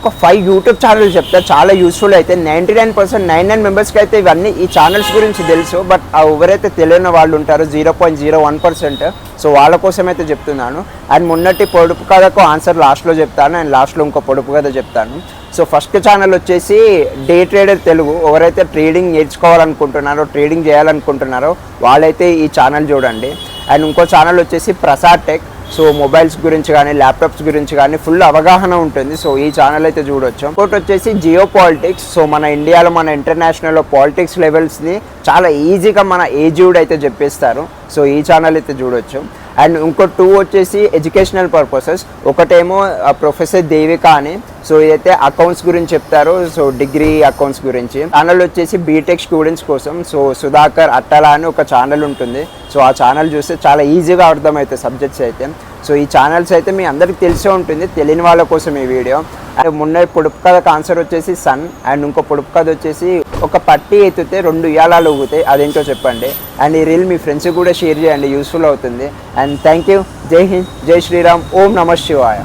ఒక 5 YouTube channels చెప్తా, చాలా యూస్ఫుల్ అయితే 99% 99 మెంబర్స్కి అయితే ఇవన్నీ ఈ ఛానల్స్ గురించి తెలుసు. బట్ ఎవరైతే తెలియని వాళ్ళు ఉంటారో 0.01%, సో వాళ్ళ కోసం అయితే చెప్తున్నాను. అండ్ మొన్నటి పొడుపు కథకు ఆన్సర్ లాస్ట్లో చెప్తాను, అండ్ లాస్ట్లో ఇంకో పొడుపు కథ చెప్తాను. సో ఫస్ట్ ఛానల్ వచ్చేసి డే ట్రేడర్ తెలుగు. ఎవరైతే ట్రేడింగ్ నేర్చుకోవాలనుకుంటున్నారో, ట్రేడింగ్ చేయాలనుకుంటున్నారో వాళ్ళైతే ఈ ఛానల్ చూడండి. అండ్ ఇంకో ఛానల్ వచ్చేసి ప్రసాద్ టెక్. సో మొబైల్స్ గురించి కానీ ల్యాప్టాప్స్ గురించి కానీ ఫుల్ అవగాహన ఉంటుంది. సో ఈ ఛానల్ అయితే చూడొచ్చు. ఇంకోటి వచ్చేసి జియో పాలిటిక్స్. సో మన ఇండియాలో, మన ఇంటర్నేషనల్లో పాలిటిక్స్ లెవెల్స్ని చాలా ఈజీగా మన ఏజ్డ్ అయితే చెప్పేస్తారు. సో ఈ ఛానల్ అయితే చూడొచ్చు. అండ్ ఇంకో 2 వచ్చేసి ఎడ్యుకేషనల్ పర్పసెస్. ఒకటేమో ప్రొఫెసర్ దేవిక అని, సో ఇదైతే అకౌంట్స్ గురించి చెప్తారు. సో డిగ్రీ అకౌంట్స్ గురించి. ఛానల్ వచ్చేసి బీటెక్ స్టూడెంట్స్ కోసం. సో సుధాకర్ అట్టలా అని ఒక ఛానల్ ఉంటుంది. సో ఆ ఛానల్ చూస్తే చాలా ఈజీగా అర్థమవుతాయి సబ్జెక్ట్స్ అయితే. సో ఈ ఛానల్స్ అయితే మీ అందరికి తెలిసే ఉంటుంది, తెలియని వాళ్ళ కోసం ఈ వీడియో. అండ్ మొన్న పొడుపు కథకు ఆన్సర్ వచ్చేసి సన్. అండ్ ఇంకో పొడుపు కథ వచ్చేసి ఒక పట్టి ఎత్తితే 2 ఉయ్యాలాలు ఊగుతాయి, అదేంటో చెప్పండి. అండ్ ఈ రీల్ మీ ఫ్రెండ్స్కి కూడా షేర్ చేయండి, యూస్ఫుల్ అవుతుంది. And thank you. జై హింద్, జై శ్రీరామ్, ఓం నమః శివాయ.